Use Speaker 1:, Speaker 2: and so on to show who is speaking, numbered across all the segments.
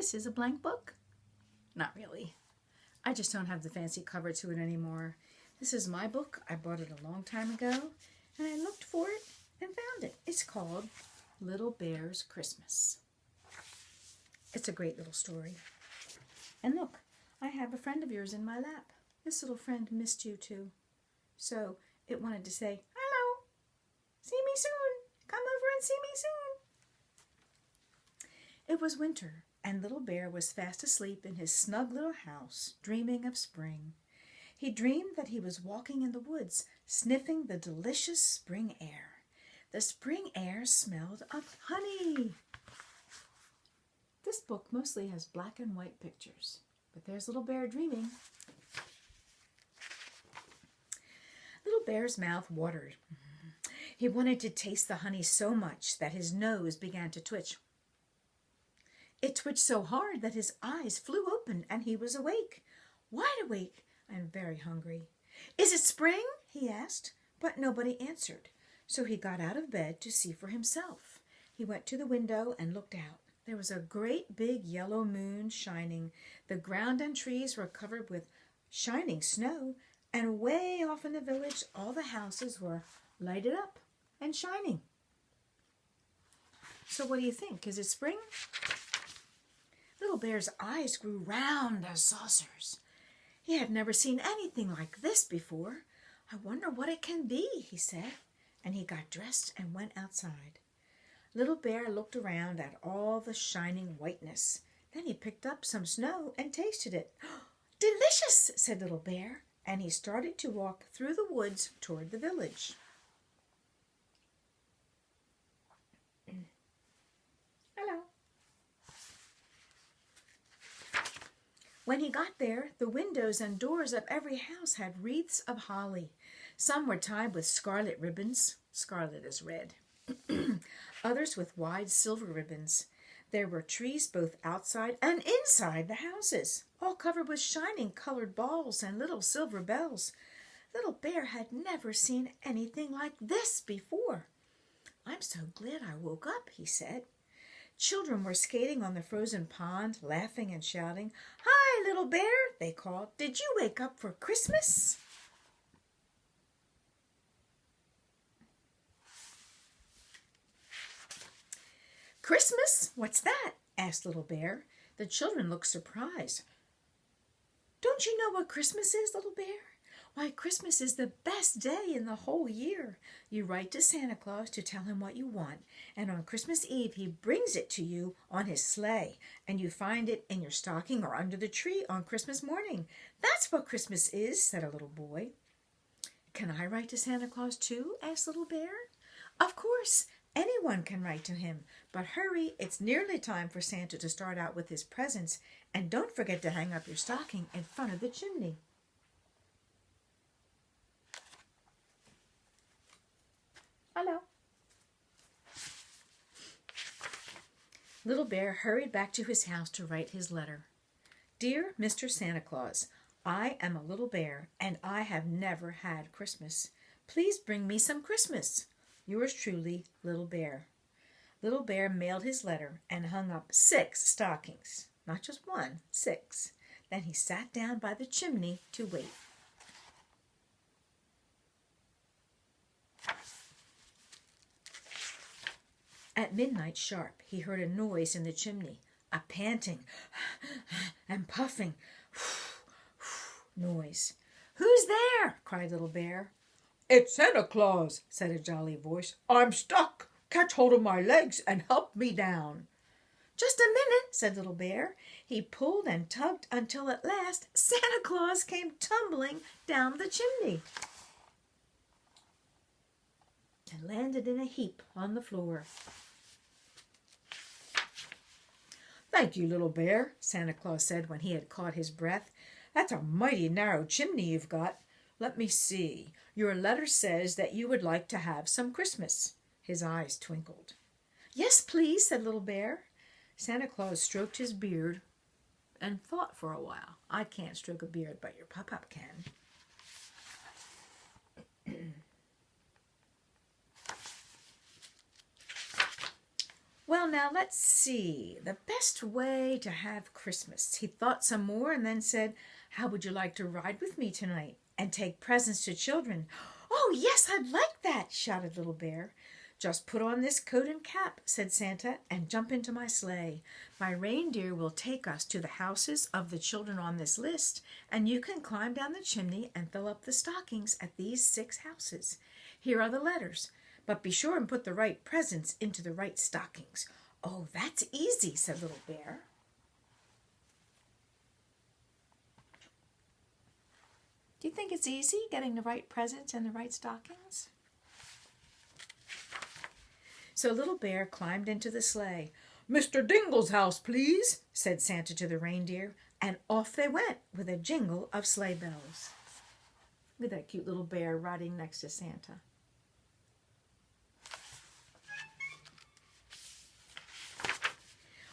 Speaker 1: This is a blank book. Not really. I just don't have the fancy cover to it anymore. This is my book. I bought it a long time ago, and I looked for it and found it. It's called Little Bear's Christmas. It's a great little story. And look, I have a friend of yours in my lap. This little friend missed you too. So it wanted to say, hello, see me soon. Come over and see me soon. It was winter, and Little Bear was fast asleep in his snug little house, dreaming of spring. He dreamed that he was walking in the woods, sniffing the delicious spring air. The spring air smelled of honey. This book mostly has black and white pictures, but there's Little Bear dreaming. Little Bear's mouth watered. He wanted to taste the honey so much that his nose began to twitch. It twitched so hard that his eyes flew open and he was awake, wide awake and very hungry. Is it spring? He asked, but nobody answered. So he got out of bed to see for himself. He went to the window and looked out. There was a great big yellow moon shining. The ground and trees were covered with shining snow, and way off in the village all the houses were lighted up and shining. So what do you think? Is it spring? Little Bear's eyes grew round as saucers. He had never seen anything like this before. I wonder what it can be, he said, and he got dressed and went outside. Little Bear looked around at all the shining whiteness. Then he picked up some snow and tasted it. Delicious, said Little Bear, and he started to walk through the woods toward the village. Hello. When he got there, the windows and doors of every house had wreaths of holly. Some were tied with scarlet ribbons. Scarlet is red. Others with wide silver ribbons. There were trees both outside and inside the houses, all covered with shining colored balls and little silver bells. Little Bear had never seen anything like this before. I'm so glad I woke up, he said. Children were skating on the frozen pond, laughing and shouting. Hi, Little Bear, they called. Did you wake up for Christmas? Christmas? What's that? Asked Little Bear. The children looked surprised. Don't you know what Christmas is, Little Bear? Why, Christmas is the best day in the whole year. You write to Santa Claus to tell him what you want, and on Christmas Eve he brings it to you on his sleigh, and you find it in your stocking or under the tree on Christmas morning. That's what Christmas is, said a little boy. Can I write to Santa Claus too? Asked Little Bear. Of course. Anyone can write to him, but hurry, it's nearly time for Santa to start out with his presents, and don't forget to hang up your stocking in front of the chimney. Hello. Little Bear hurried back to his house to write his letter. Dear Mr. Santa Claus, I am a little bear, and I have never had Christmas. Please bring me some Christmas. Yours truly, Little Bear. Little Bear mailed his letter and hung up 6 stockings. Not just 1, 6. Then he sat down by the chimney to wait. At midnight sharp, he heard a noise in the chimney, a panting and puffing noise. Who's there? Cried Little Bear. It's Santa Claus, said a jolly voice. I'm stuck. Catch hold of my legs and help me down. Just a minute, said Little Bear. He pulled and tugged until at last Santa Claus came tumbling down the chimney and landed in a heap on the floor. Thank you, Little Bear, Santa Claus said when he had caught his breath. That's a mighty narrow chimney you've got. Let me see. Your letter says that you would like to have some Christmas. His eyes twinkled. Yes, please, said Little Bear. Santa Claus stroked his beard and thought for a while. I can't stroke a beard, but your pop-up can. Well, now let's see. The best way to have Christmas. He thought some more and then said, "How would you like to ride with me tonight and take presents to children?" "Oh, yes, I'd like that," shouted Little Bear. "Just put on this coat and cap," said Santa, "and jump into my sleigh. My reindeer will take us to the houses of the children on this list, and you can climb down the chimney and fill up the stockings at these 6 houses. Here are the letters. But be sure and put the right presents into the right stockings." "Oh, that's easy," said Little Bear. Do you think it's easy getting the right presents in the right stockings? So Little Bear climbed into the sleigh. "Mr. Dingle's house, please," said Santa to the reindeer, and off they went with a jingle of sleigh bells. Look at that cute little bear riding next to Santa.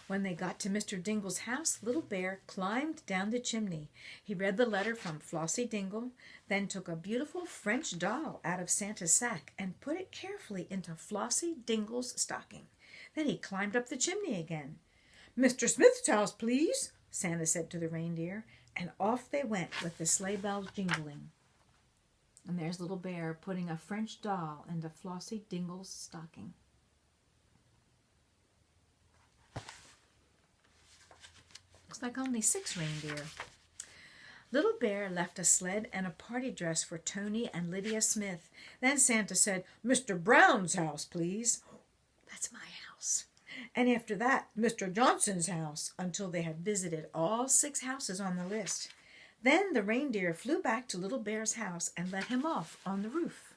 Speaker 1: When they got to Mr. Dingle's house, Little Bear climbed down the chimney. He read the letter from Flossie Dingle, then took a beautiful French doll out of Santa's sack and put it carefully into Flossie Dingle's stocking. Then he climbed up the chimney again. "Mr. Smith's house, please," Santa said to the reindeer, and off they went with the sleigh bells jingling. And there's Little Bear putting a French doll into Flossie Dingle's stocking. Looks like only 6 reindeer. Little Bear left a sled and a party dress for Tony and Lydia Smith. Then Santa said, "Mr. Brown's house, please." "That's my house." And after that, Mr. Johnson's house, until they had visited all 6 houses on the list. Then the reindeer flew back to Little Bear's house and let him off on the roof.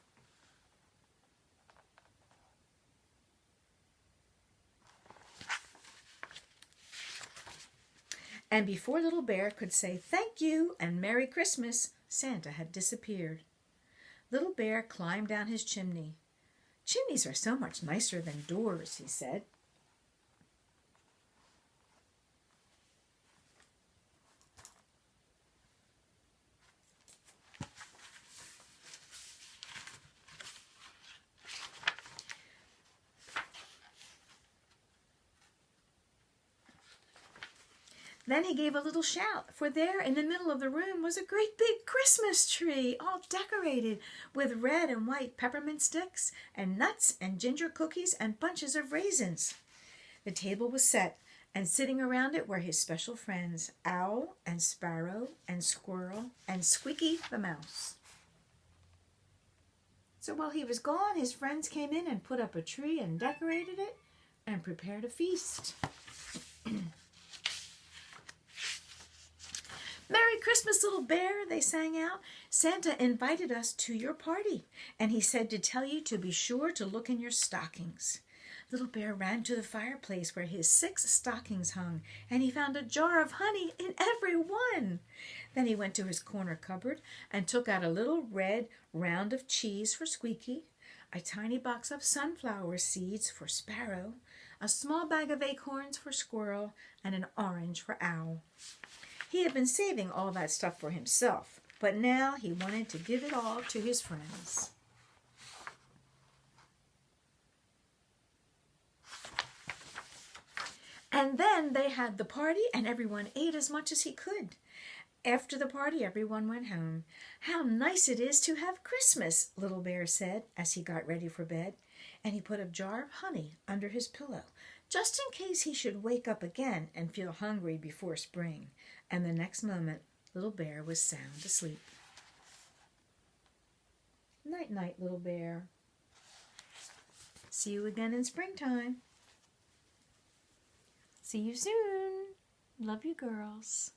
Speaker 1: And before Little Bear could say thank you and Merry Christmas, Santa had disappeared. Little Bear climbed down his chimney. "Chimneys are so much nicer than doors," he said. Then he gave a little shout, for there in the middle of the room was a great big Christmas tree, all decorated with red and white peppermint sticks and nuts and ginger cookies and bunches of raisins. The table was set, and sitting around it were his special friends, Owl and Sparrow and Squirrel and Squeaky the Mouse. So while he was gone, his friends came in and put up a tree and decorated it and prepared a feast. "Merry Christmas, Little Bear," they sang out. "Santa invited us to your party, and he said to tell you to be sure to look in your stockings." Little Bear ran to the fireplace where his 6 stockings hung, and he found a jar of honey in every one. Then he went to his corner cupboard and took out a little red round of cheese for Squeaky, a tiny box of sunflower seeds for Sparrow, a small bag of acorns for Squirrel, and an orange for Owl. He had been saving all that stuff for himself, but now he wanted to give it all to his friends. And then they had the party, and everyone ate as much as he could. After the party, everyone went home. "How nice it is to have Christmas," Little Bear said as he got ready for bed, and he put a jar of honey under his pillow, just in case he should wake up again and feel hungry before spring. And the next moment, Little Bear was sound asleep. Night-night, Little Bear. See you again in springtime. See you soon. Love you, girls.